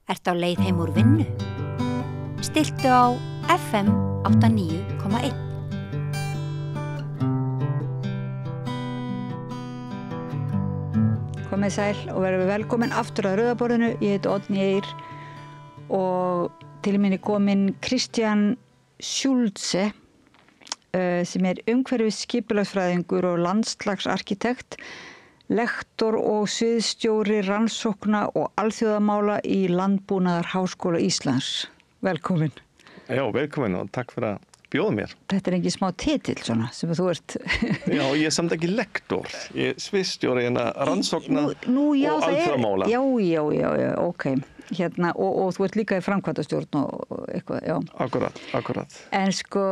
Ertu á leið heim úr vinnu? Stilltu á FM 89,1. Komið sæl og verið velkomin aftur að Rauðaborðinu. Ég heiti Oddný Eir og til mín komin Kristján Schulze sem umhverfis skipulagsfræðingur og landslagsarkitekt, lektor og sviðsstjóri rannsókna og alþjóðamála í Landbúnaðarháskóla Íslands. Velkomin. Já, velkomin og takk fyrir að bjóða mér. Þetta engin smá titill svona sem þú ert. Já, ég samt ekki lektor. Ég sviðsstjóri rannsókna og alþjóðamála. Já, ok. Og þú ert líka í framkvæmdastjórn og eitthvað, já. Akkurat. En sko,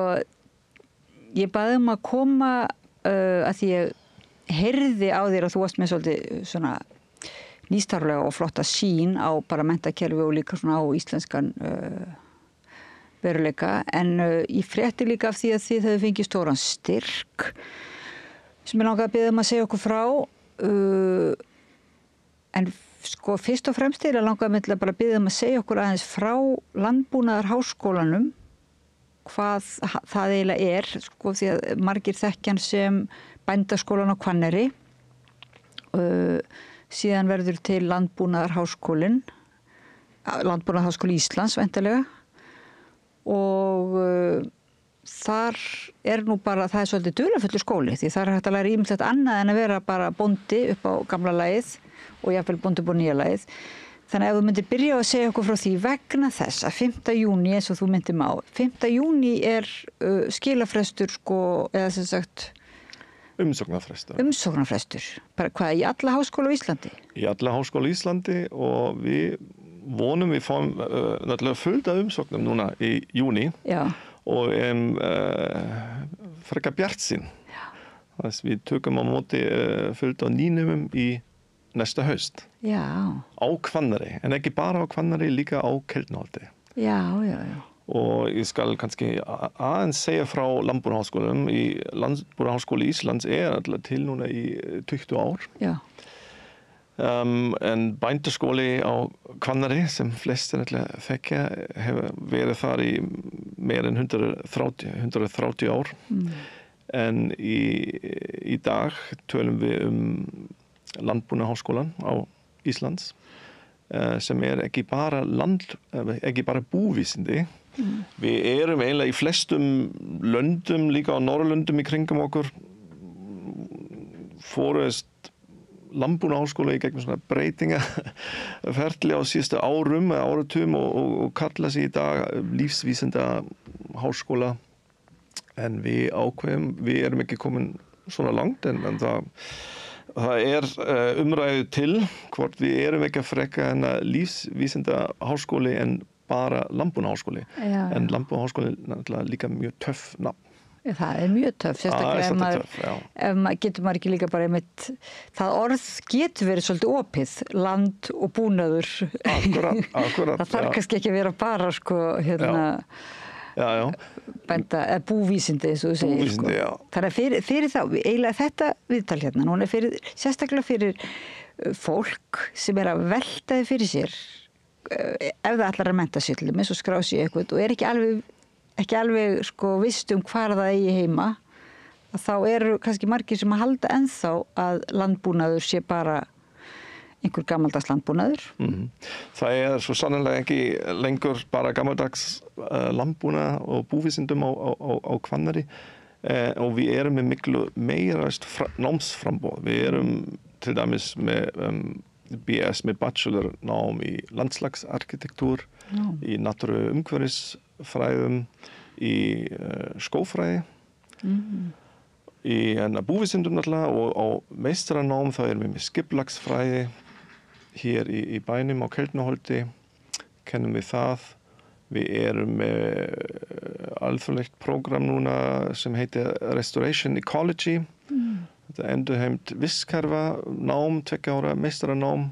ég baði að koma að því ég heyrði á þér að þú varst með svolítið svona nýstarlega og flotta sýn á bara menntakerfi og líka svona á íslenskan veruleika, en ég frétti líka af því að þið hefðu fengið stóran styrk sem ég langaði að biðja að segja okkur frá, en sko fyrst og fremst langaði mig til að bara biðja að segja okkur aðeins frá Landbúnaðarháskólanum, hvað það eiginlega sko, því að margir þekkjan sem Bændaskólan á Hvanneyri, síðan verður til Landbúnaðarháskólinn, Landbúnaðarháskóli Íslands væntanlega, og þar nú bara, það svolítið dularfullur skóli, því þar hægt að læra ýmislegt annað en að vera bara bóndi upp á gamla lagið og jafnvel bóndi upp á nýja lagið. Þannig að ef þú myndir byrja að segja okkur frá því vegna þess að 5. júní, eins og þú myndir á, 5. júní skilafrestur sko, eða sem sagt Umsóknarfrestur. Bara hvað, í alla háskóla á Íslandi? Í alla háskóla á Íslandi og við fáum náttúrulega fullt af umsóknum núna í júní. Já. Og frekar bjartsýn. Þess við tökum á móti fullt af nýnumum í næsta haust. Já. Á Hvanneyri, en ekki bara á Hvanneyri, líka á Keldnaholti. Já. Og ég skal kannski aðeins segja frá Landbúnaðarháskólanum. Í Landbúnaðarháskóli Íslands alltaf til núna í 20 ár. Já. En Bændaskóli á Hvanneyri, sem flestir þekkja, hefur verið þar í meir en 130 ár. En í dag tölum við Landbúnaðarháskólan á Íslands, sem ekki bara búvísindi. Við eiginlega í flestum löndum, líka á Norðurlöndum í kringum okkur, fóruðist Landbúnaðarháskóla í gegnum svona breytingaferli á síðustu árum eða áratugum og kalla sig í dag lífsvísinda háskóla. En við ákveðum, við erum ekki komin svona langt, en það umræðu til hvort við erum ekki að freka lífsvísinda háskóli en bara Landbúnaðarháskóli. En Landbúnaðarháskóli er líka mjög töff nafn. Það mjög töff, sérstaklega ef getur maður ekki líka bara einmitt, það orð getur verið svolítið opið, land og búnaður. Akkurat. Það þarf kannski ekki að vera bara sko, búvísindi eins og þú segir. Búvísindi, já. Þannig að fyrir þá, eiginlega þetta viðtal hérna, hún sérstaklega fyrir fólk sem að veltaði fyrir sér, ef það ætlar að mennta sig til þeim, eins og skrá sig eitthvað og ekki alveg sko visst hvar það eigi heima, að þá eru kannski margir sem að halda ennþá að landbúnaður sé bara einhver gamaldags landbúnaður. Það svo sannarlega ekki lengur bara gamaldags landbúnað og búvísindum á Hvanneyri, og við erum með miklu meira námsframboð. Við erum til dæmis með BS með bachelornám í landslagsarkitektúr, í náttúru umhverfisfræðum, í skógfræði, í búvísindum náttúrulega, og á meistaranám þá erum við með skipulagsfræði hér í bænum á Keldnaholti, kennum við það. Við erum með alþjóðlegt prógram núna sem heitir Restoration Ecology. Þetta endurheimt vistkerfa nám, 2 ára meistaranám,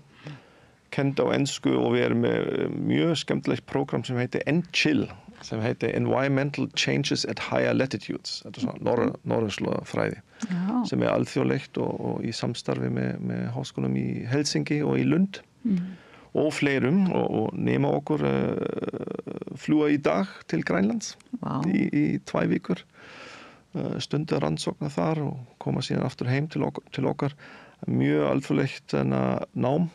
kent á ensku, og við erum með mjög skemmtilegt prógram sem heitir ENCHIL, sem heitir Environmental Changes at Higher Latitudes. Þetta svona norðurslóðafræði, sem alþjóðlegt og í samstarfi með háskólum í Helsinki og í Lund. og fleirum og nema okkur fljúga í dag til Grænlands í 2 vikur. Stunda rannsókna þar og koma síðan aftur heim til okkar. Mjög alþjóðlegt nám.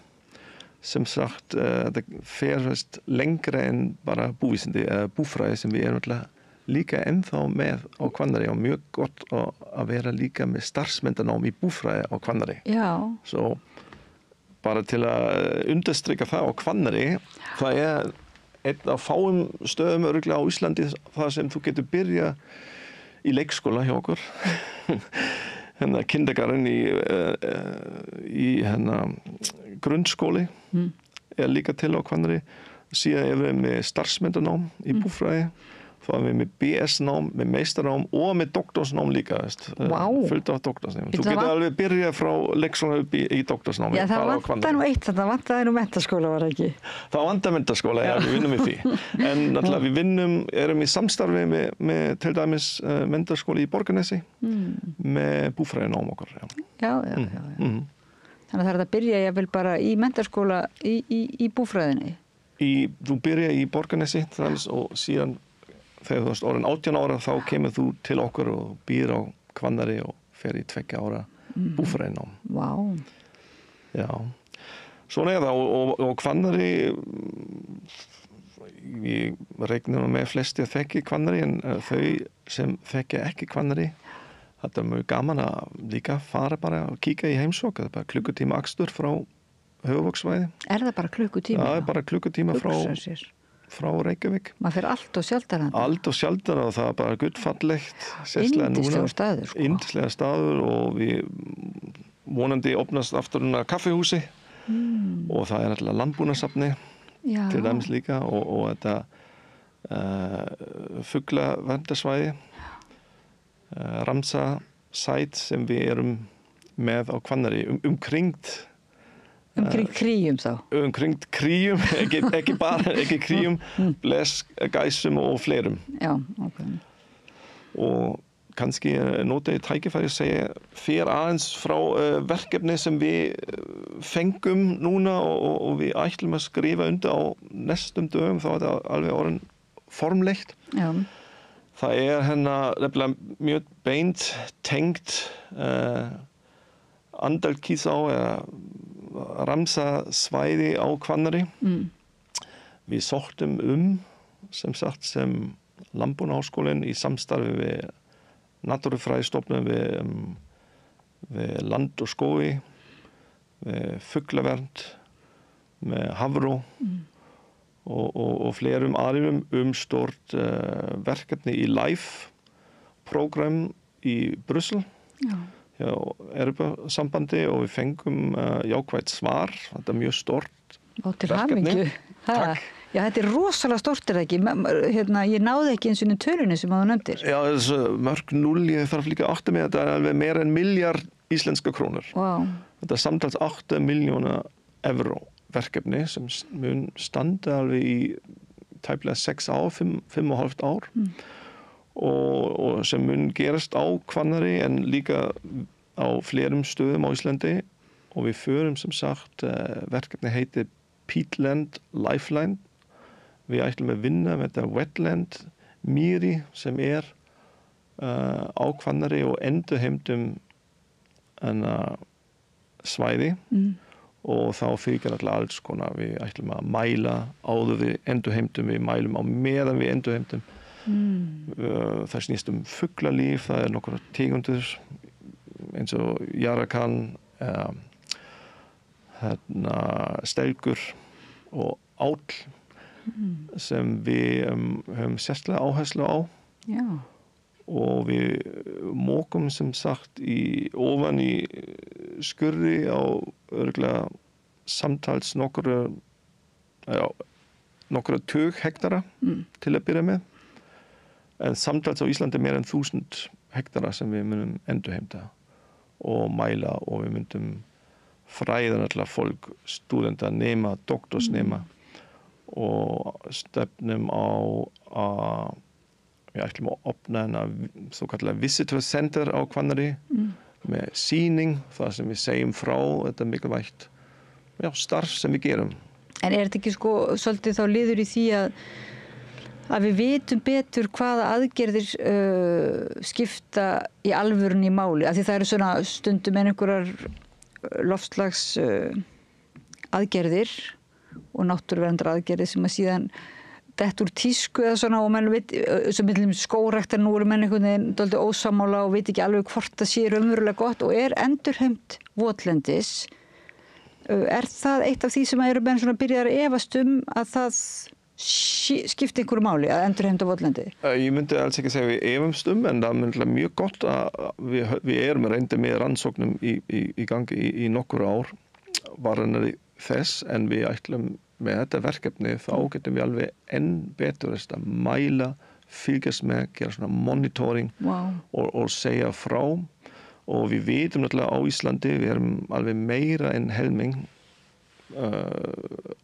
Sem sagt, det ferst lengra en bara búvísindi eða búfræði sem við alltaf líka ennþá með á Hvanneyri og mjög gott að vera líka með starfsmenntanám í búfræði á Hvanneyri. Já. Svo bara til að undirstrika það á Hvanneyri, það einn af fáum stöðum örugglega á Íslandi þar sem þú getur byrja í leikskóla hjá okkur. Kindergarten í grunnskóli líka til á Hvanneyri. Síðan við með starfsmenntanám í búfræði. Þá við með BS-nám, með meistarnám og með doktorsnám líka. Fullt af doktorsnám. Þú getur alveg byrja frá leikskóla upp í doktorsnámi. Já, það vantar nú eitt, það vantaði nú menntaskóla, var ekki? Það vantar menntaskóla, já, við vinnum í því. En náttúrulega við erum í samstarfi með til dæmis menntaskóla í Borgarnesi með búfræðinám okkur. Já. Þannig að það að byrja ég vil bara í menntaskóla í búfræðinni? Þú byrja í Borgarnesi og síðan þegar þú varst orðin 18 ára þá kemur þú til okkur og býr á Hvanneyri og fer í 2 ára búfræðinám. Vá. Já. Svona það og Hvanneyri, ég reikna með flesti að þekki Hvanneyri en þau sem þekki ekki Hvanneyri, þetta mjög gaman að líka fara bara og kíka í heimsók. Það bara klukkutíma akstur frá höfuðborgarsvæði. Það bara klukkutíma? Já, bara klukkutíma frá Reykjavík. Maður fer allt og sjaldan. Allt og sjaldan og það bara gullfallegt. Yndislegur staður. Yndislegur staður og við vonandi opnast aftur kaffihúsi og það náttúrulega landbúnaðarsafni til dæmis líka og þetta fuglaverndarsvæði Ramsar Site sem við erum með á Hvanneyri umkringt kríum þá? Umkringt kríum, ekki kríum, gæsum og fleirum. Já, ok. Og kannski nota ég tækifæri að segja þér aðeins frá verkefni sem við fengum núna og við ætlum að skrifa undir á næstum dögum, þá þetta alveg orðin formlegt. Já. Það nefnilega mjög beint tengt Andalkísá eða Ramsar svæði á Hvanneyri. Við sóttum sem sagt sem Landbúnaðarháskólinn í samstarfi við Náttúrufræðistofnun við Land og skógi, við fuglavernd, með Hafró og fleirum aðrum stort verkefni í LIFE-program í Brussel. Já. Hjá Evrópusambandi og við fengum jákvætt svar. Þetta mjög stort til hamingju. Takk. Já, þetta rosalega stort ekki. Ég náði ekki eins og tölunni sem þú nefndir. Já, þessu mörg 0, ég þarf líka að átta mig, þetta alveg meira en miljard íslenska krónur. Wow. Þetta samtals 8 milljóna evró verkefni sem mun standa alveg í tæplega 6 ár, 5,5 ár. Og sem mun gerast á Hvanneyri en líka á fleirum stöðum á Íslandi og við förum sem sagt verkefni heitir Peatland Lifeline. Við ætlum að vinna með þetta wetland mýri sem á Hvanneyri og endurheimtum svæði og þá fylgir alltaf alls konar. Við ætlum að mæla áður við endurheimtum, við mælum á meðan við endurheimtum. Það snýst fuglalíf, það nokkrar tegundir eins og jarakan, stelkur og áll sem við höfum sérstaklega áherslu á. Já. Og við mókum sem sagt ofan í skurði á örugglega samtals nokkra tug hektara til að byrja með. En samtals á Íslandi meira en 1000 hektara sem við munum endurheimta og mæla og við myndum fræða alltaf fólk, stúdenta, nema, doktorsnema og stefnum á að við ætlum að opna svo kallar visitor center á Hvanneyri með sýning, það sem við segjum frá þetta mikilvægt starf sem við gerum. En þetta ekki sko svolítið þá liður í því að við vitum betur hvaða aðgerðir skipta í alvörunni í máli, af því það eru svona stundum einhverjar loftslags aðgerðir og náttúruverndar aðgerðir sem að síðan dett úr tísku eða svona og menn veit, sem millum skógræktar nú eru menn einhvern veginn dálítið ósammála og veit ekki alveg hvort það sé raunverulega gott og endurheimt votlendis. Það eitt af því sem eru menn svona byrjar að efast að það skipti einhverju máli að endurheimta votlendi? Ég myndi alls ekki segja við efumst en það er mjög gott að við erum reyndið með rannsóknum í gangi í nokkur ár varðandi þess en við ætlum með þetta verkefni þá getum við alveg enn betur að mæla, fylgjast með, gera svona monitoring og segja frá og við vitum náttúrulega á Íslandi við erum alveg meira en helming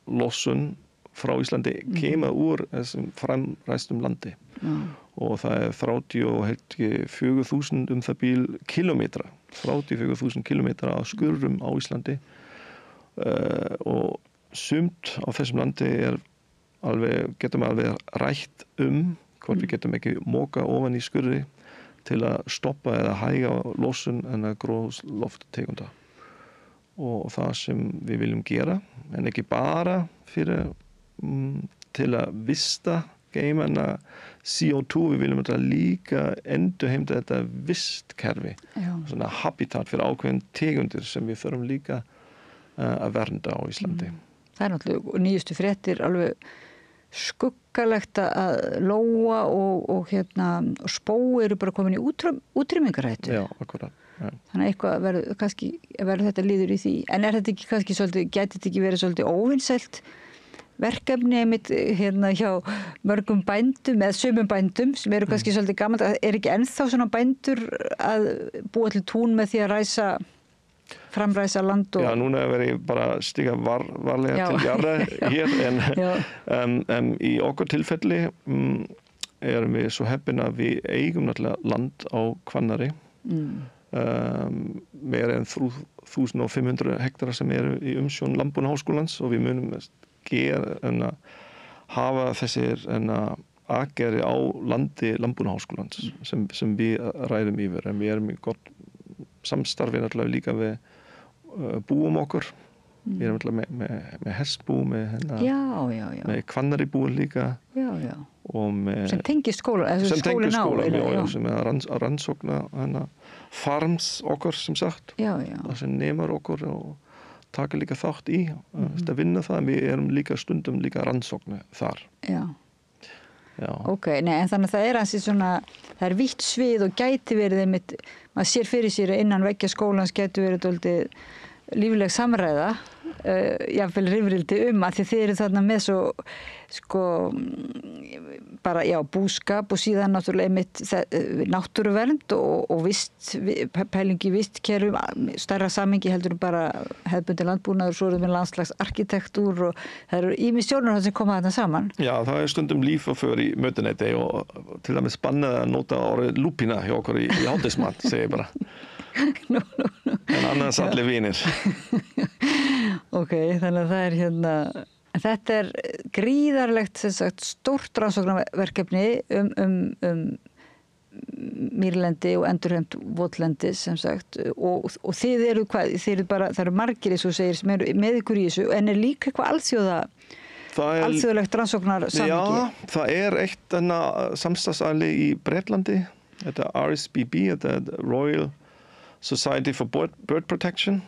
losun frá Íslandi kemur úr þessum framræstum landi og það 34.000 það bíl kilometra 34.000 kilometra af skurðum á Íslandi og sumt á þessum landi getum alveg rætt hvort við getum ekki moka ofan í skurði til að stoppa eða hæga losun en að gróðurhúsalofttegunda og það sem við viljum gera en ekki bara fyrir til að vista geimana CO2 við viljum líka endurheimta þetta vistkerfi svona habitat fyrir ákveðin tegundir sem við þurfum líka að vernda á Íslandi. Það náttúrulega nýjustu fréttir alveg skuggalegt að lóa og spói eru bara komin í útrýmingarhættu. Já, akkurat. Ja. Þannig eitthvað verður þetta líður í því. En þetta ekki kannski svolítið, gæti þetta ekki verið svolítið óvinsælt verkefni einmitt hjá mörgum bændum eða sumum bændum sem eru kannski svolítið gamalt, ekki ennþá svona bændur að búa til tún með því að framræsa land og... Já, núna verður ég bara stiga varlega til jarða hér en í okkur tilfelli erum við svo heppin að við eigum náttúrulega land á Hvannari meira en 3.500 hektara sem eru í umsjón Landbúnaðarháskólans og við munum hafa þessir aðgerði á landi Landbúnaðarháskólans sem við ræðum yfir en við erum í gott samstarfi náttúrulega líka við búum okkur við erum náttúrulega með hestbú með Hvannari bú líka og með sem tengist skóla sem rannsókna farms okkur sem sagt það sem nemur okkur og taka líka þátt í að vinna það en við erum líka stundum líka rannsóknu þar Ok, en þannig að það ansið svona, það vítt svið og gæti verið einmitt, maður sér fyrir sér innan veggja skólans gæti verið dálítið lífleg samræða, jafnvel rifrildi að því þið eru þarna með svo bara búskap og síðan náttúrulega einmitt náttúruvernd og pælingi vistkerfum, stærra samhengi heldur bara hefðbundin landbúnaður, svo með landslagsarkitektúr og það eru ýmis sjónarhorn sem koma þarna saman. Já, það stundum líf og för í mötuneyti og til dæmis spannað að nota orðið lúpína hjá okkur í hádegismat, segir ég bara. No. En annars allir vinir. Ok, þannig að það þetta gríðarlegt stórt rannsóknarverkefni mýrlendi og endurheimt votlendi sem sagt og þið eru það eru margir eins og segir sem eru með ykkur í þessu en líka eitthvað alþjóðlegt rannsóknarsamhengi? Já, það eitt samstarfsaðili í Bretlandi þetta RSPB, þetta Royal Society for Bird Protection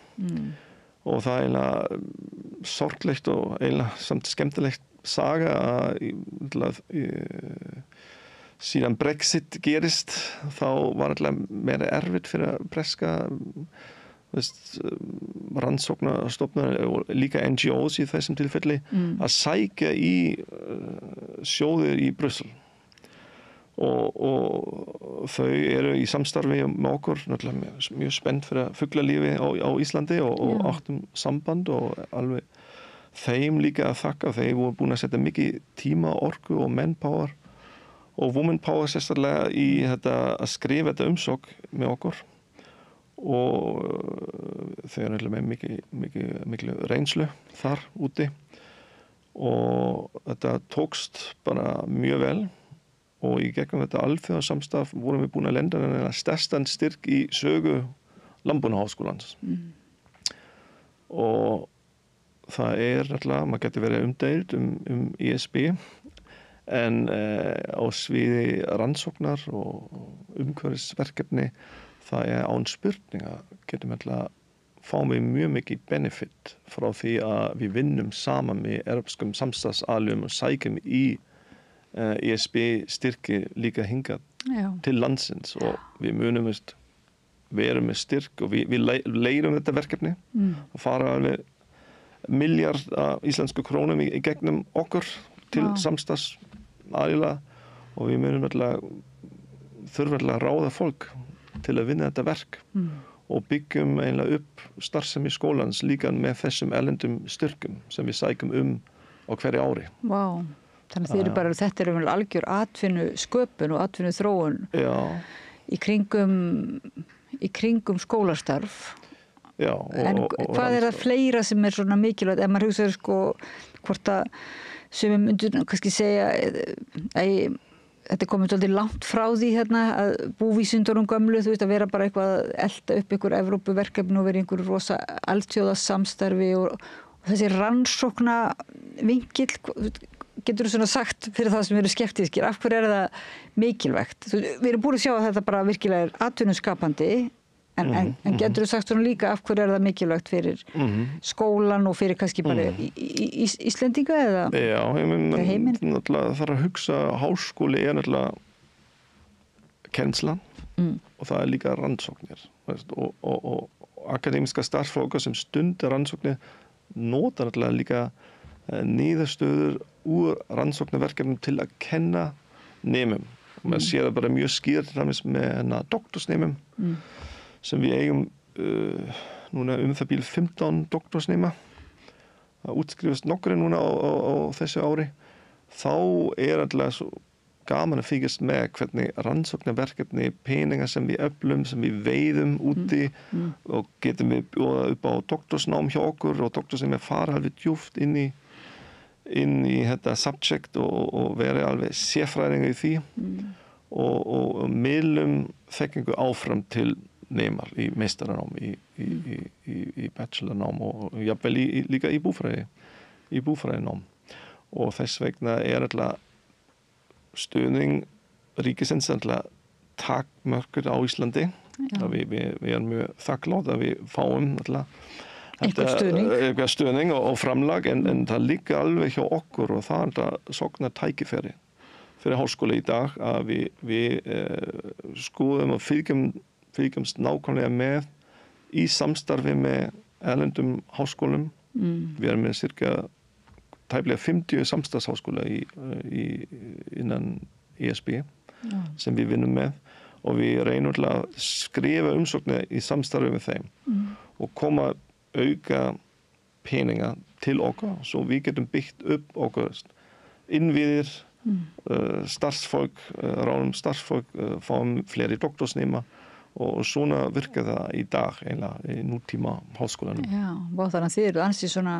og það sorglegt og samt skemmtilegt saga að síðan Brexit gerist þá var meira erfitt fyrir breska rannsóknarstofnanir og líka NGOs í þessum tilfelli að sækja í sjóðir í Brussel og þau eru í samstarfi með okkur mjög spennt fyrir fuglalífi á Íslandi og áttum samband og alveg þeim líka að þakka þeir voru búin að setja mikið tíma, orku og manpower og womanpower sérstaklega í þetta að skrifa þetta umsókn með okkur og þau eru með mikið reynslu þar úti og þetta tókst bara mjög vel og í gegnum þetta alþjóðasamstarf vorum við búin að lenda en stærstan styrk í sögu Landbúnaðarháskólans. Og það náttúrulega, maður getur verið umdeild ISB en á sviði rannsóknar og umhverfisverkefni það án spurninga getum náttúrulega fáum við mjög mikið benefit frá því að við vinnum saman með europskum samstarfsaðilum og sækjum í ISB styrki líka hingað til landsins og við munum vera með styrk og við leirum þetta verkefni og fara alveg miljard íslensku krónum í gegnum okkur til samstarfsaðila og við munum þurfa að ráða fólk til að vinna þetta verk og byggjum einlega upp starfsemi skólans líka með þessum erlendum styrkum sem við sækjum á hverju ári. Vá, þannig að þetta er algjör atvinnusköpun og atvinnuþróun í kringum skólastarf. Já, en hvað það fleira sem svona mikilvægt, ef maður hugsaður hvort að sem myndur kannski segja þetta komið svolítið langt frá því að búvísindunum gömlu, þú veist að vera bara eitthvað að elta upp ykkur Evrópuverkefni og vera einhver rosa alþjóðasamstarfi og þessi rannsókna vinkill, getur þú svona sagt fyrir það sem eru skeptískir, af hverju það mikilvægt? Við erum búin að sjá að þetta bara virkilega atvinnuskapandi en getur þú sagt svona líka af hverju það mikilvægt fyrir skólan og fyrir kannski bara Íslendinga eða heiminn? Náttúrulega þarf að hugsa háskóli náttúrulega kennslan og það líka rannsóknir og akademiska starfsfólk sem stundar rannsóknir nota náttúrulega líka niðurstöður úr rannsóknarverkefnum til að kenna nemum og maður sér það bara mjög skýrt með doktorsnemum sem við eigum núna það bíl 15 doktorsnema að útskrifast nokkri núna á þessu ári þá alltaf svo gaman að fylgjast með hvernig rannsóknarverkefni peningar sem við öflum, sem við veiðum úti og getum við bjóða upp á doktorsnám hjá okkur og doktorsnemi fara alveg djúpt inn í þetta subject og vera alveg sérfræðingur í því og miðlum þekkingu áfram til nemar í meistaranám, í bachelornám og jafnvel líka í búfræðinám. Og þess vegna alltaf stuðning ríkisins alltaf takmörkur á Íslandi. Við erum mjög þakklátt að við fáum alltaf einhver stuðning og framlag en það liggur alveg hjá okkur og það alltaf sóknar tækifæri fyrir háskóla í dag að við skoðum og fylgjumst nákvæmlega með í samstarfi með erlendum háskólum. Við erum með cirka tæplega 50 samstarfsháskóla innan ISB sem við vinnum með og við reynum að skrifa umsóknir í samstarfi með þeim og koma auka peninga til okkar svo við getum byggt upp okkar innviðir, starfsfólk, ráðum starfsfólk, fáum fleiri doktorsnema og svona virkar það í dag eiginlega í nútíma háskólanum. Já, þannig að þið eru ansi svona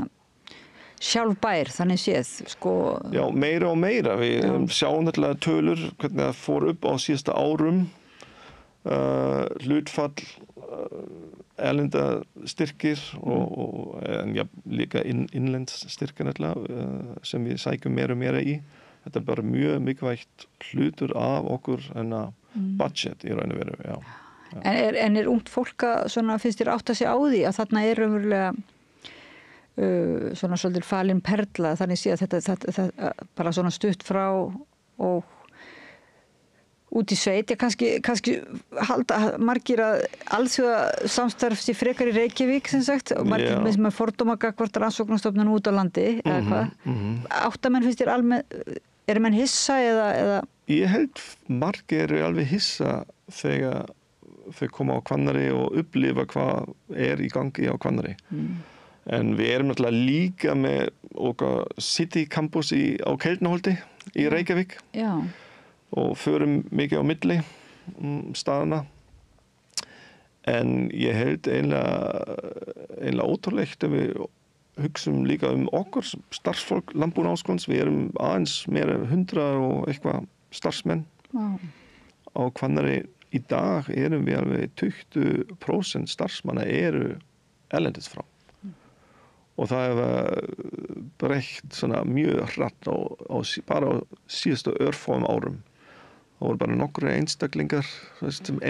sjálfbær, þannig séð, Já, meira og meira. Við sjáum náttúrulega tölur, hvernig það fór upp á síðasta árum, hlutfall erlenda styrkir en líka innlends styrkir náttúrulega, sem við sækjum meira og meira í. Þetta bara mjög mikilvægt hlutur af okkur budget í raun og veru, já. En ungt fólk að finnst þér átta sig á því að þarna raunverulega svona svolítið falin perla, þannig sé að þetta bara svona stutt frá og út í sveit, kannski halda margir að alþjóða samstarf sé frekar í Reykjavík sem sagt, og margir með fordóma gagnvart rannsóknarstofnun út á landi eða hvað. Áttamenn finnst þér almenn, menn hissa eða? Ég held margir alveg hissa þegar þau koma á Hvanneyri og upplifa hvað í gangi á Hvanneyri. En við erum náttúrulega líka með okkar City Campus á Keldnaholti í Reykjavík. Já. Og förum mikið á milli staðana. En ég held eiginlega ótrúlegt að við hugsum líka okkur starfsfólk landbúnaðarháskólans, við erum aðeins meira 100 og eitthvað starfsmenn á Hvanneyri. Í dag erum við alveg 20% starfsmanna eru erlendis frá. Og það hefur breytt svona mjög hratt bara á síðustu örfáum árum. Það voru bara nokkru einstaklingar sem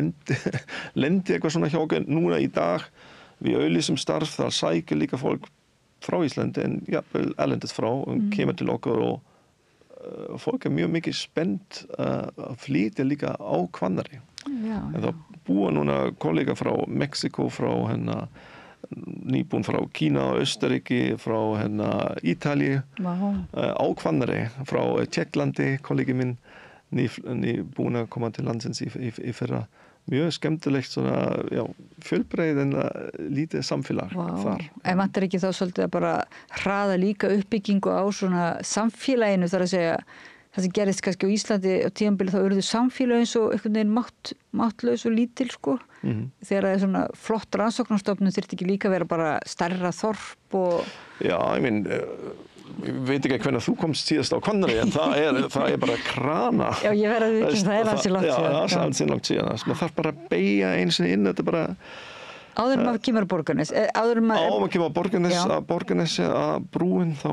lendi eitthvað svona hjá okkur núna í dag. Við auglýsum starf, það sækir líka fólk frá Íslandi en jafnvel erlendis frá og kemur til okkur og fólk mjög mikið spennt að flytja líka á Hvanneyri. Já, en það búa núna kollega frá Mexiko, frá nýbúin frá Kína og Österriki, frá Ítalíu, á Hvanneyri, frá Tékklandi, kollegi minn, nýbúin að koma til landsins í fyrra. Mjög skemmtilegt svona, fjölbreið en lítið samfélag þar. En vantar ekki þá svolítið að bara hraða líka uppbyggingu á svona samfélaginu, þar að segja það sem gerist kannski á Íslandi á tímabili, þá urðu samfélag eins og einhvern veginn máttlaus og lítil sko. Þegar það svona flott rannsóknarstofnun þyrfti ekki líka vera bara stærra þorp og... Já, ég veit ekki hvernig þú komst síðast á Hvanneyri, en það er bara krana. Já, ég verð að vikja, það er ansi langt síðan. Já, það er ansi langt síðan. Það þarf bara að beygja einu sinni inn, þetta er bara... Áður maður kemur á Borgarnes? Maður kemur á Borgarnes að brúin, þá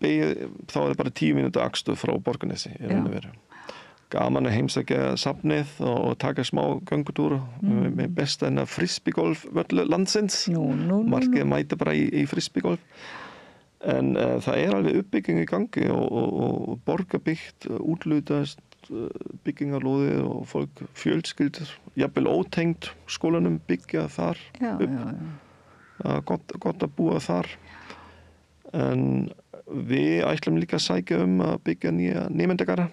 er það bara 10 mínútur akstur frá Borgarnesi í raun og veru. Gaman að heimsækja safnið og taka smá göngutúra með besta frisbeegolf völlu landsins. Margir mæta bara í frisbeegolf. En það er alveg uppbygging í gangi og borgarbyggt, útlutast byggingarlóðið og fólk fjölskyldur, jafnvel ótengt skólanum byggja þar upp. Gott að búa þar. En við ætlum líka að sækja að byggja nýja nemendagarða.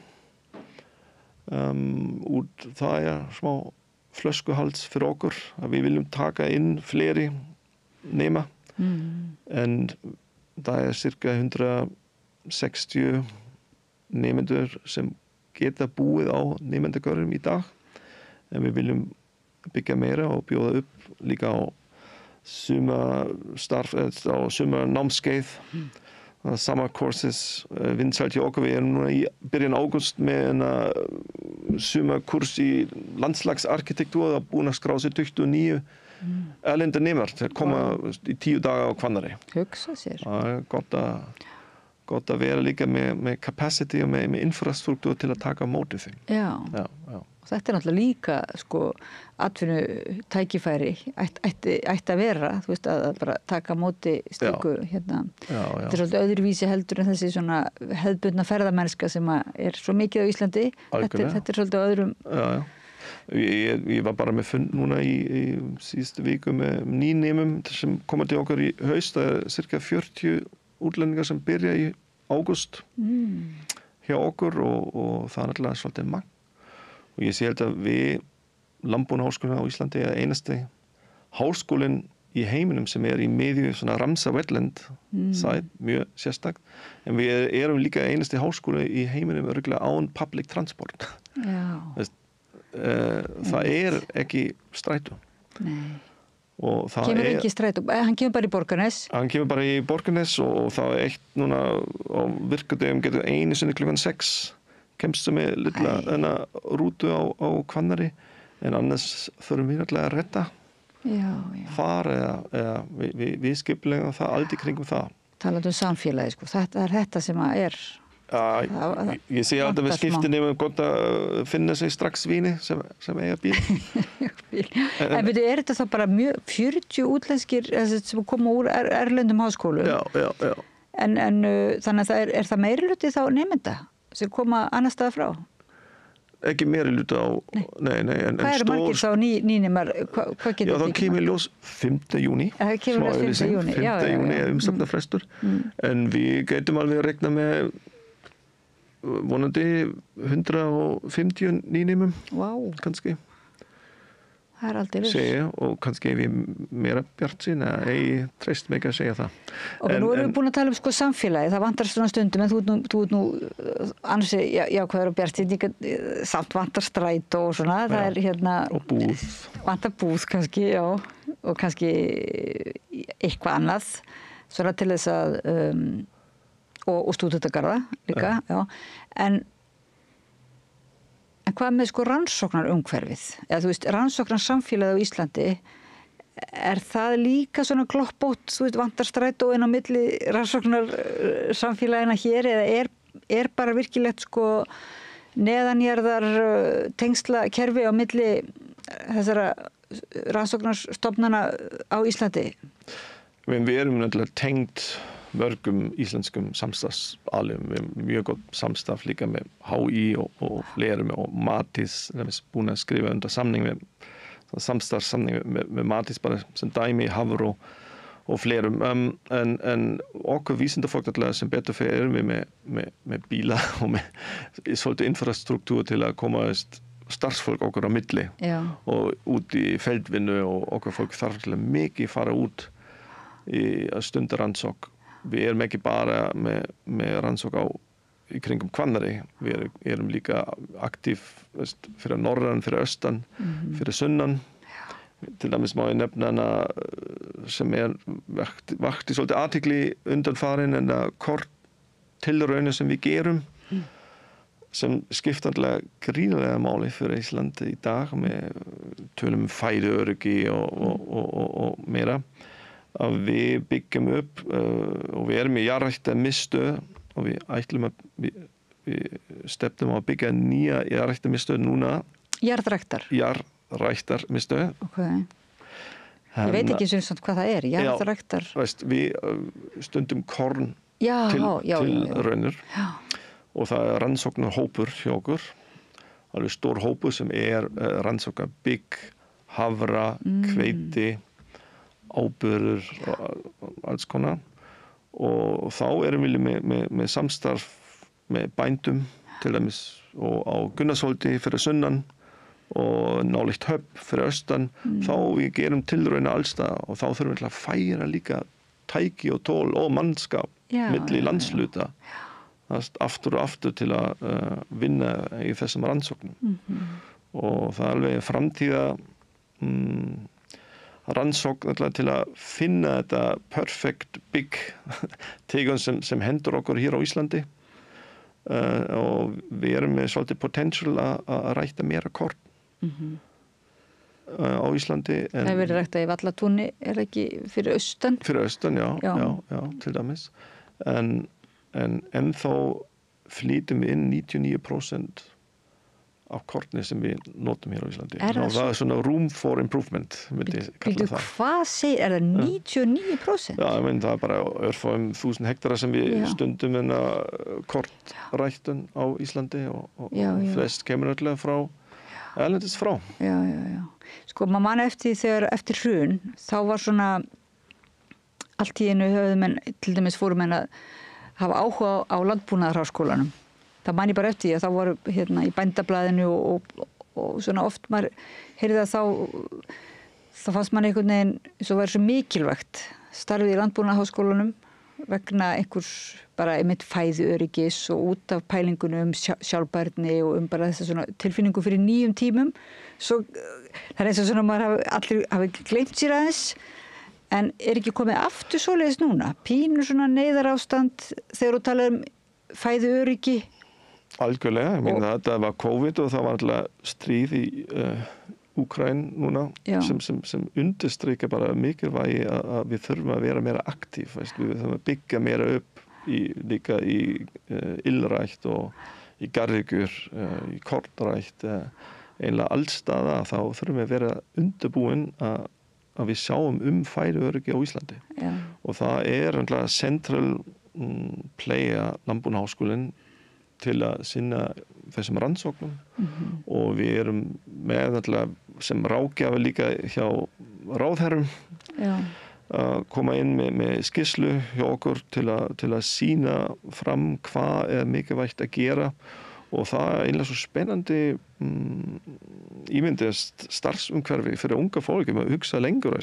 Það er smá flöskuhals fyrir okkur að við viljum taka inn fleiri nema. En það er cirka 160 nemendur sem geta búið á nemendagarðum í dag. En við viljum byggja meira og bjóða upp líka á sumarstarf, á sumarnámskeið. Summer courses, vinsælt hjá okkur. Við erum núna í byrjun ágúst með sumarkurs í landslagsarkitektúr. Það er búin að skrá sig 29 erlenda nemar til að koma í 10 daga á Hvanneyri. Hugsa sér. Það er gott að vera líka með capacity og með infrastruktúr til að taka á móti þeim. Já. Þetta er náttúrulega líka atvinnu tækifæri ætti að vera, þú veist, að bara taka á móti slíku hérna. Þetta er svolítið öðruvísi heldur en þessi svona hefðbundna ferðamennska sem er svo mikið á Íslandi. Þetta er svolítið öðrum. Ég var bara með fund núna í síðustu viku með nýnemum sem koma til okkur í haust. Það er cirka 40 útlendingar sem byrja í ágúst hjá okkur og það er alltaf svolítið magn. Og ég sé að við landbúnaðarháskólinn á Íslandi er einasti háskólinn í heiminum sem er í miðju svona Ramsar wetland side, mjög sérstakt. En við erum líka einasti háskóli í heiminum örugglega án public transport. Það er ekki strætó. Nei. Og það kemur ekki strætó, hann kemur bara í Borgarnes? Hann kemur bara í Borgarnes og það er eitt núna á virkadögum getur einu sinni klukkan 6 kemst sem er litla rútu á Hvanneyri, en annars þurfum við alltaf að redda far eða við skiplega það aldrei kringum það. Talandi samfélagi, sko. Þetta er þetta sem er. Ég sé alltaf við skiptin gott að finna sig strax víni sem eiga bíl. En er þetta þá bara 40 útlenskir sem koma úr erlendum háskólum? Já. En þannig að er það meiri hluti þá nemenda sem koma annar staðar frá? Ekki meiri hluti á... Nei. Hvað eru margir þá nýnemar? Hvað getur það? Já, þá kemur ljós 5. júní. Það kemur ljós 5. júní. 5. júní er umsóknarfrestur. En við getum alveg að rekna með vonandi 150 nýnemum. Kannski. Það er aldrei viss. Segja, og kannski við meira bjartsýn eða ég treyst mig að segja það. Og nú erum við búin að tala um samfélagi, það vantar svona stundum, en þú ert nú ansi jákvæður og bjartsýn, samt vantar strætó og svona, það er og búð. Vantar búð kannski, og kannski eitthvað annað. svona til þess að og stúdentagarða líka, já. En hvað með sko rannsóknarumhverfið? Eða þú veist, rannsóknarsamfélagið á Íslandi, það líka svona gloppótt, þú veist, vantar strætó inn á milli rannsóknarsamfélagina hér eða bara virkilegt sko neðanjarðar tengsla kerfi á milli þessara rannsóknarstofnana á Íslandi? Við erum náttúrulega tengt mörgum íslenskum samstarfsaðilum. Við erum mjög gott samstarf líka með HÍ og fleiri og Matís, búin að skrifa undir samning með samstarfssamning með Matís bara sem dæmi, Hafró og flerum. En okkur vísindafólk sem betur fyrir erum við með bíla og með svolítið infrastruktúr til að koma starfsfólk okkur á milli og út í feldvinnu og okkur fólk þarf til að mikið fara út í stundar rannsók. Við erum ekki bara með rannsók í kringum Hvanneyri. Við erum líka aktív fyrir norðan, fyrir austan, fyrir sunnan. Til dæmis má ég nefna hana sem vakti svolítið athygli undanfarin en kort tilraunir sem við gerum sem skiptanlega gríðarlega máli fyrir Ísland í dag með tölum fæðuöryggi og meira. Að við byggjum upp og við erum í jarðræktarmiðstöð og við stefnum á að byggja nýja jarðræktarmiðstöð núna. Jarðræktarmiðstöð. Okay. Ég veit ekki sem hvað það jarðræktar. Við stundum korn til raunir og það rannsóknarhópur hjá okkur. Alveg stór hópur sem rannsóknar bygg, hafra, hveiti, áburður og alls konar og þá erum við með samstarf með bændum til dæmis og á Gunnarsholti fyrir sunnan og nálægt Höfn fyrir austan þá við gerum tilraunir allstað og þá þurfum við að færa líka tæki og tól og mannskap milli landsluta aftur og aftur til að vinna í þessum rannsóknum og það alveg framtíða rannsókn til að finna þetta perfect big tegund sem hendur okkur hér á Íslandi og við erum með svolítið potential að rækta meira korn á Íslandi. Það hefur verið ræktað í Vallatúni, ekki fyrir austan? Fyrir austan, já, til dæmis. En ennþá flýtum við inn 99% af korni sem við notum hér á Íslandi. Það svona room for improvement, myndi ég kalla það. Hvað segir, það 99%? Já, það bara örfáum 1000 hektara sem við stundum kornræktun á Íslandi og flest kemur öll frá erlendis frá. Já. Sko, maður man eftir hrun, þá var svona allt í einu höfðu menn, til dæmis fóru menn að hafa áhuga á landbúnaðarháskólanum. Það man ég bara eftir því að þá voru í bændablaðinu og svona oft maður heyrði að þá fannst mann einhvern veginn svo verið svo mikilvægt starfið í landbúnaðarháskólanum vegna einhvers bara einmitt fæðuöryggis og út af pælingunum sjálfbærni og bara þessa svona tilfinningu fyrir nýjum tímum. Svo það eins og svona maður allir hafi gleymt sér aðeins en ekki komið aftur svoleiðis núna? Pínu svona neyðarástand þegar þú talar fæðuöryggi? Algjörlega, þetta var COVID og það var alltaf stríð í Úkraín núna sem undirstrika bara mikilvægi að við þurfum að vera meira aktív, við þurfum að byggja meira upp líka í ylrækt og í garðyrkjur, í kornrækt, eiginlega allstaða þá þurfum við að vera undirbúin að við sjáum fæðuöryggi á Íslandi og það alltaf central player Landbúnaðarháskólinn til að sinna þessum rannsóknum og við erum með sem ráðgjafi líka hjá ráðherrum að koma inn með skýrslu hjá okkur til að sýna fram hvað mikilvægt að gera og það einlega svo spennandi ímyndist starfsumhverfi fyrir unga fólk að hugsa lengur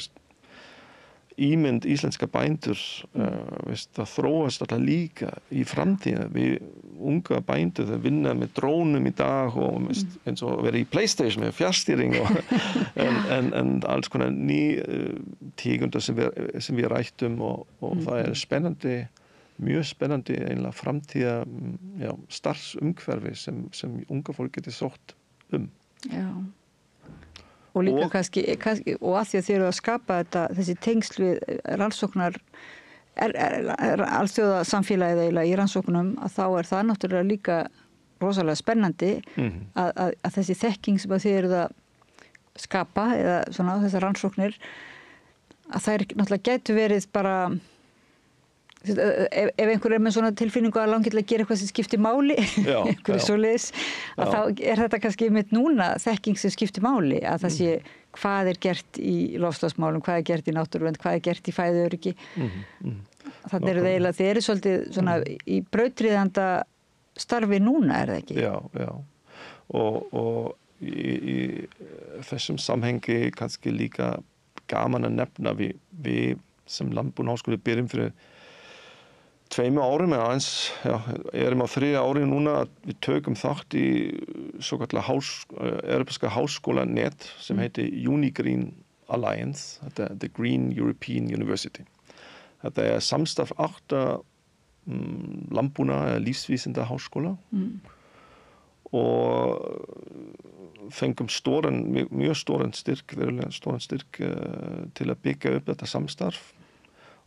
ímynd íslenska bændur það þróast alltaf líka í framtíðina. Við unga bændur þau vinna með drónum í dag og eins og vera í PlayStation með fjárstýring en alls konar ný tegundar sem við rættum og það spennandi, mjög spennandi einlega framtíða starfsumhverfi sem unga fólk getur sótt Já. Og líka kannski og að því að þið eru að skapa þessi tengsl við rannsóknar alþjóða samfélagið eiginlega í rannsóknum að þá það náttúrulega líka rosalega spennandi að þessi þekking sem að þið eruð að skapa eða svona þessar rannsóknir að það náttúrulega getur verið bara ef einhver með svona tilfinningu að langi til að gera eitthvað sem skiptir máli einhverju svoleiðis að þá þetta kannski einmitt núna þekking sem skiptir máli að það sé hvað gert í loftslagsmálum, hvað gert í náttúruvernd, hvað gert í fæðuöryggi þannig eru eiginlega þið eru svolítið svona í brautryðjanda starfi núna það ekki? Já og í þessum samhengi kannski líka gaman að nefna við sem Landbúnaðarháskóli byrjum fyrir 2 árum aðeins, erum á 3 ári núna að við tökum þátt í svokallega Europska háskólanet sem heitir UniGreen Alliance, þetta The Green European University. Þetta samstarf 8 landbúnaðar- eða lífsvísinda háskóla og fengum mjög stóran styrk til að byggja upp þetta samstarf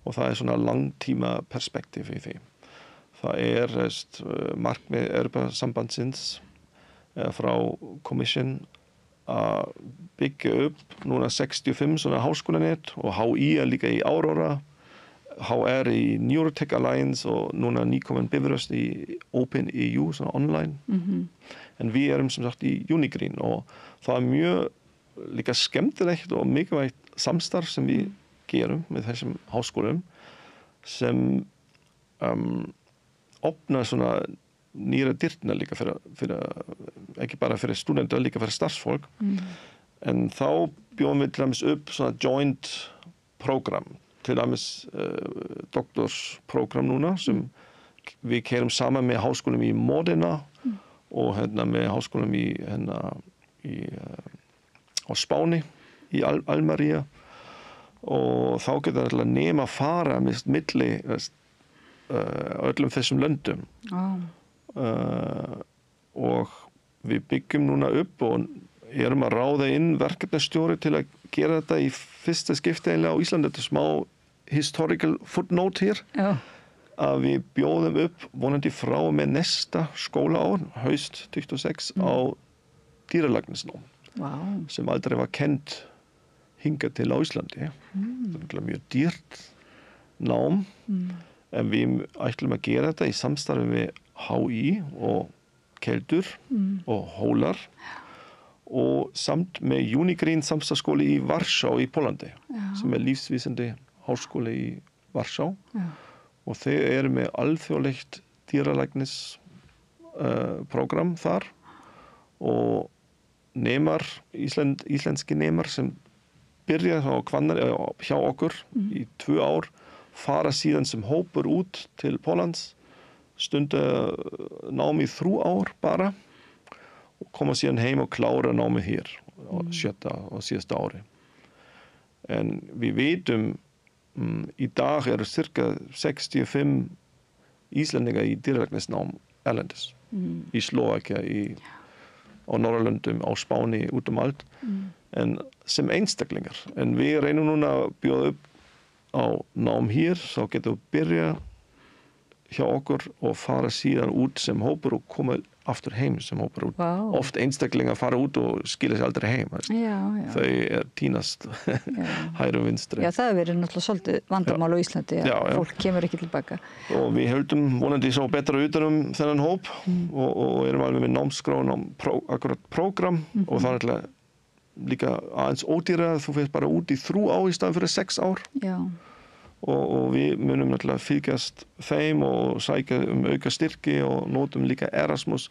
og það svona langtíma perspektíf í því. Það markmið Europasambandsins frá Commission að byggja upp núna 65 svona háskólanet og HÍ líka í Aurora, HR í Neurotech Alliance og núna nýkomin Bifröst í Open EU, svona online. En við erum sem sagt í UniGreen og það mjög líka skemmtilegt og mikilvægt samstarf sem við gerum með þessum háskólum sem opna svona nýra dyrna líka fyrir ekki bara fyrir studenter, líka fyrir starfsfólk en þá bjóðum við til dæmis upp svona joint program til dæmis doktorsprogram núna sem við kerum saman með háskólum í Modena og með háskólum á Spáni í Almería og þá getur alltaf nema að fara milli öllum þessum löndum og við byggjum núna upp og erum að ráða inn verkefnastjóri til að gera þetta í fyrsta skipti eiginlega á Íslandi. Þetta smá historical footnote hér að við bjóðum upp vonandi frá með næsta skólaár haust 26 á dýralæknisnám sem aldrei var kennt hingað til á Íslandi. Það mjög dýrt nám en við ætlum að gera þetta í samstarfi með HÍ og Keldur og Hólar og samt með UniGreen samstarfsskóli í Varsjá í Pólandi sem lífsvísindi háskóli í Varsjá og þeir eru með alþjóðlegt dýralæknis program þar og nemar, íslenski nemar sem byrja hjá okkur í 2 ár, fara síðan sem hópur út til Póllands, stunda námi í 3 ár bara og koma síðan heim og klára námið hér á 7. og síðasta ári. En við vitum í dag eru cirka 65 Íslendingar í dýralæknisnám erlendis í Slóvakía, á Norðurlöndum, á Spáni, út allt en sem einstaklingar. En við reynum núna að bjóða upp á nám hér, þá getum við byrja hjá okkur og fara síðan út sem hópur og koma aftur heim sem hópur út. Oft einstaklingar fara út og skilja sig aldrei heim. Þau tínast hægri og vinstri. Já, það verið náttúrulega svolítið vandamál á Íslandi að fólk kemur ekki tilbaka. Og við höldum vonandi svo betra utan þennan hóp og erum alveg með námskrá akkurat prógram og það er alltaf líka aðeins ódýra, þú fyrir bara út í 3 ár í staðan fyrir 6 ár. Og við munum náttúrulega fylgjast þeim og sækja auka styrki og notum líka Erasmus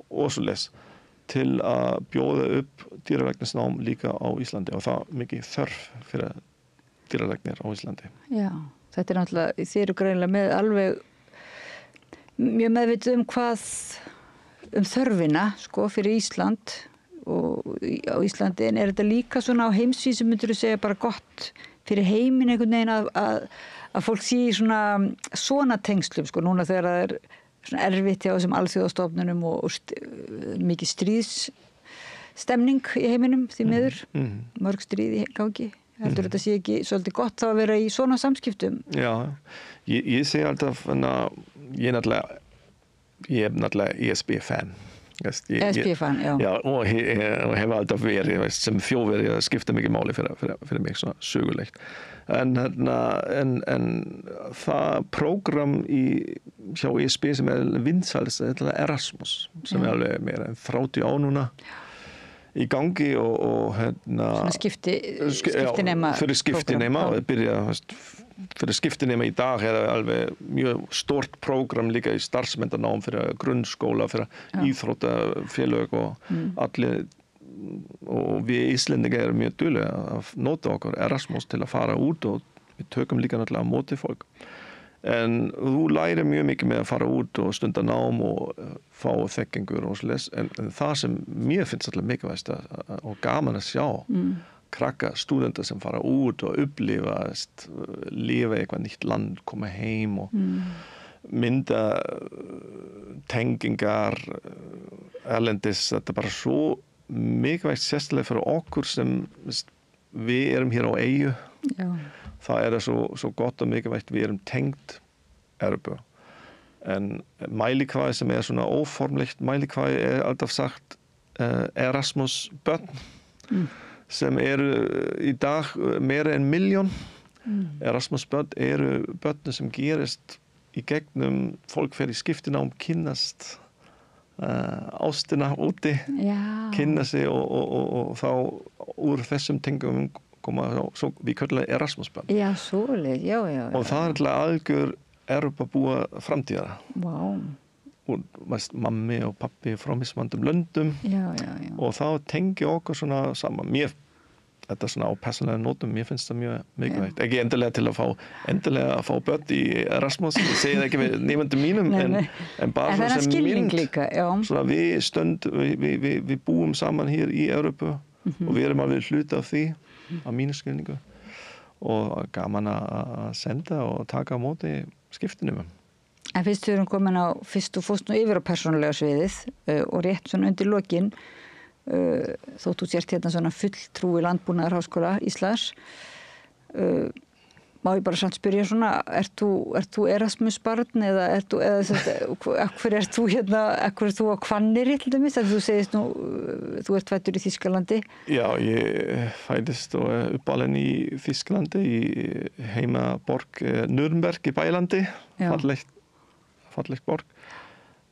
og svoleiðis til að bjóða upp dýralæknisnám líka á Íslandi og það mikið þörf fyrir dýralæknir á Íslandi. Já, þetta náttúrulega, þið eru greinilega með alveg mjög meðvitið þörfina, sko, fyrir Ísland og á Íslandi, en þetta líka svona á heimsvísu myndur þú segja bara gott fyrir heiminn einhvern veginn að fólk sé í svona tengslum, sko, núna þegar það svona erfitt hjá þessum alþjóðastofnunum og mikið stríðsstemning í heiminum því miður, mörg stríð í gangi. Heldur þetta sé ekki svolítið gott þá að vera í svona samskiptum? Já, ég segi alltaf, ég er náttúrulega ESB-fan. ESB-fan, já. Já, og hefur alltaf verið, sem Þjóðverji, það skiptir mikið máli fyrir mig, svona sögulegt. En það program hjá ESB sem vinsælst, þetta Erasmus, sem alveg meira en 30 ár núna í gangi og svona skiptinema fyrir skiptinema og byrja fyrir skiptinema í dag alveg mjög stort program líka í starfsmenntanám fyrir grunnskóla, fyrir íþróttafélög og allir, og við Íslendingar erum mjög duglega að nota okkur Erasmus til að fara út og við tökum líka náttúrulega á móti fólk. En þú lærir mjög mikið með að fara út og stunda nám og fá þekkingur og svoleiðis, en það sem mér finnst alltaf mikilvægast og gaman að sjá krakka, stúdenta sem fara út og upplifa, lifa í eitthvað nýtt land, koma heim og mynda tengingar erlendis, þetta er bara svo mikilvægt sérstaklega fyrir okkur sem við erum hér á eyju. Já. Það er svo gott og mikilvægt, við erum tengt Evrópu. En mælikvæði sem er svona óformlegt mælikvæði er alltaf sagt Erasmus börn sem eru í dag meira en 1 milljón. Erasmus börn eru börn sem gerist í gegnum fólk fyrir skiptinám, kynnast ástina úti, kynna sig og þá úr þessum tengum koma svo við köllum Erasmus-börn. Já, svoleið, já. Og það er alltaf algjör Evrópabúa framtíðar. Vá. Og mammi og pappi frá mismandum löndum. Já. Og þá tengi okkur svona saman. Þetta svona á persónulega nótum, mér finnst það mjög mikilvægt. Ekki endilega til að fá börn í Erasmus, ég segi það ekki við nefndum mínum, en bara en svona sem mynd. Líka, svona við búum saman hér í Evrópu og við erum alveg hluti af því, af mínu skilningu, og gaman að senda og taka á móti skiptinum. En fyrst við erum komin fyrst og fórst nú yfir á persónulega sviðið og rétt svona undir lokin, þótt þú sért hérna svona fulltrúi Landbúnaðarháskóla Íslands, má ég bara samt spyrja svona, ert þú Erasmus barn eða akkur ert þú hérna, akkur ert þú á Hvanneyri til dæmis, þegar þú segist nú, þú ert fæddur í Þýskalandi? Já, ég fæddist og uppalinn í Þýskalandi, í heimaborg Nürnberg í Bælandi, fallegt borg.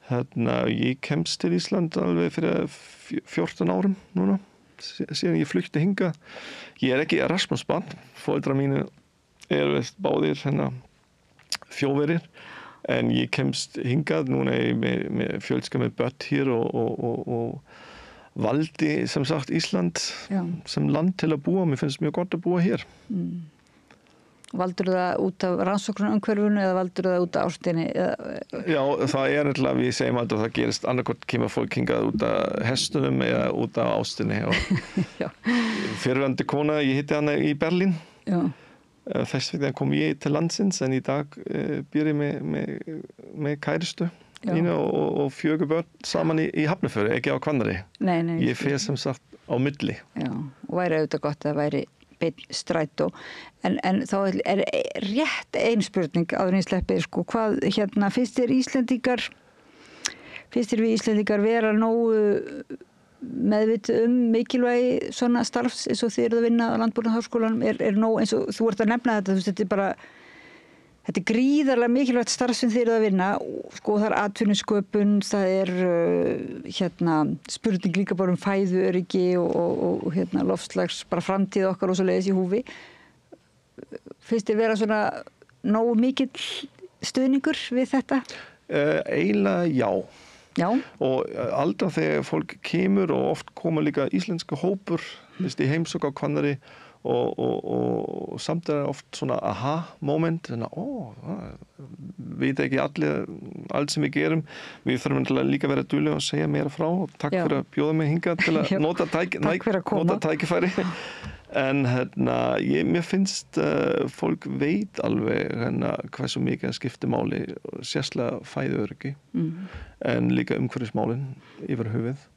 Ég kemst til Ísland alveg fyrir 14 árum núna, síðan ég flykti hingað. Ég er ekki Erasmus barn, foreldrar mínu eru báðir Þjóðverjir, en ég kemst hingað núna með fjölskyldu með börn hér og valdi sem sagt Ísland sem land til að búa. Mér finnst mjög gott að búa hér. Valdur það út af rannsóknarumhverfinu eða valdur það út af ástinni? Já, það er alltaf, við segjum alltaf að það gerist annarkvort kemur fólk hingað út af hestunum eða út af ástinni. Fyrrverandi kona, ég hitti hana í Berlín. Já. Þess vegna kom ég til landsins, en í dag býr ég með kæristu og 4 börn saman í Hafnarfirði, ekki á Hvanneyri. Nei. Ég fer sem sagt á milli. Já, og væri auðvitað gott að það væri beinn strætó. En þá er rétt ein spurning áður en ég sleppi, sko, hvað finnst þér við Íslendingar vera nógu meðvitið mikilvægi svona starfs eins og þið eruð að vinna á Landbúnaðarháskólanum, er nóg, eins og þú ert að nefna þetta, þetta er gríðarlega mikilvægt starf sem þið eruð að vinna, sko, það er atvinnusköpun, það er spurning líka bara fæðuöryggi og loftslags bara framtíð okkar og svoleiðis í húfi. Finnst þér vera svona nógu mikill stuðningur við þetta? Eiginlega já. Já. Og alltaf þegar fólk kemur, og oft koma líka íslenska hópur í heimsókn á Hvanneyri, og samt oft svona aha-moment, veit ekki allt sem við gerum, við þurfum til að líka vera duglega og segja meira frá og takk fyrir að bjóða mig hingað til að nota tækifæri. En mér finnst fólk veit alveg hversu mikið skiptir máli, sérslega fæðuöryggi, en líka umhverfismálin yfir höfuð.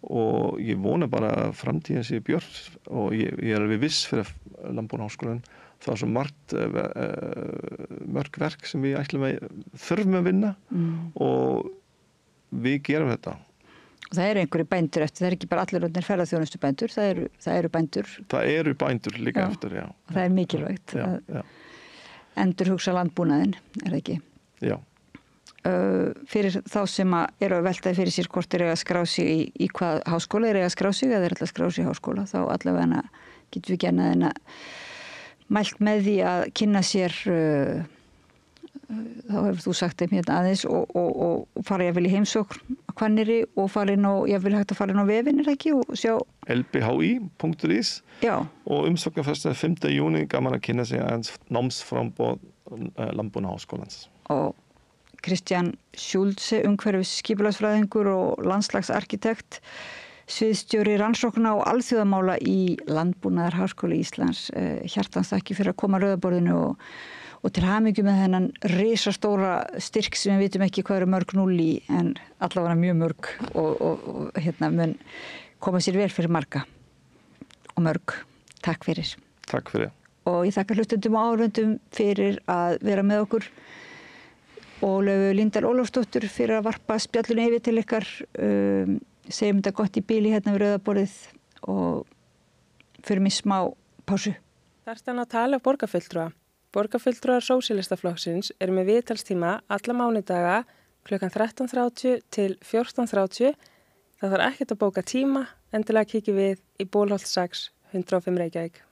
Og ég vona bara að framtíðin sé björt og ég alveg viss fyrir Landbúnaðarháskólann. Það svo mörg verk sem við þurfum að vinna og við gerum þetta. Og það eru einhverju bændur eftir, það ekki bara allir orðnir ferðaþjónustu bændur, það eru bændur. Það eru bændur líka eftir, já. Og það mikilvægt að endurhugsa landbúnaðinn, það ekki? Já. Fyrir þá sem eru að veltaði fyrir sér hvort að skrá sig í hvað háskóla að skrá sig eða alltaf skrá sig í háskóla, þá allavega getum við gerna mælt með því að kynna sér þá hefur þú sagt þeim hérna aðeins og fara ég vel í heimsókn á Hvanneyri og ég vil hægt að fara inn á vefinn ekki og sjá lbhi.is og umsóknarfrestur 5. júni gaman að kynna sig aðeins námsframboð Landbúnaðarháskólans. Og Kristján Schulze, umhverfis skipulagsfræðingur og landslagsarkitekt, sviðsstjóri rannsókna og alþjóðamála í Landbúnaðarháskóla Íslands. Hjartans þakki fyrir að koma að rauðaborðinu og til hamingju með þennan risastóra styrk sem við vitum ekki hvað eru mörg 0 í, en allavega mjög mörg og mun koma sér vel fyrir marga og mörg. Takk fyrir. Takk fyrir. Og ég þakka hlustendum og áhorfendum fyrir að vera með okkur. Og Laufey Líndal Ólafsdóttur fyrir að varpa spjallinu yfir til ykkar, segjum þetta gott í bíli hérna við rauðaborðið og fyrir mig smá pásu. Þarftan að tala borgarfulltrúa. Borgarfulltrúar Sósíalistaflokksins eru með viðtalstíma alla mánudaga klukkan 13:30 til 14:30. Það þarf ekkert að bóka tíma, endilega kíkjum við í Bólholt 6, 105 Reykjavík.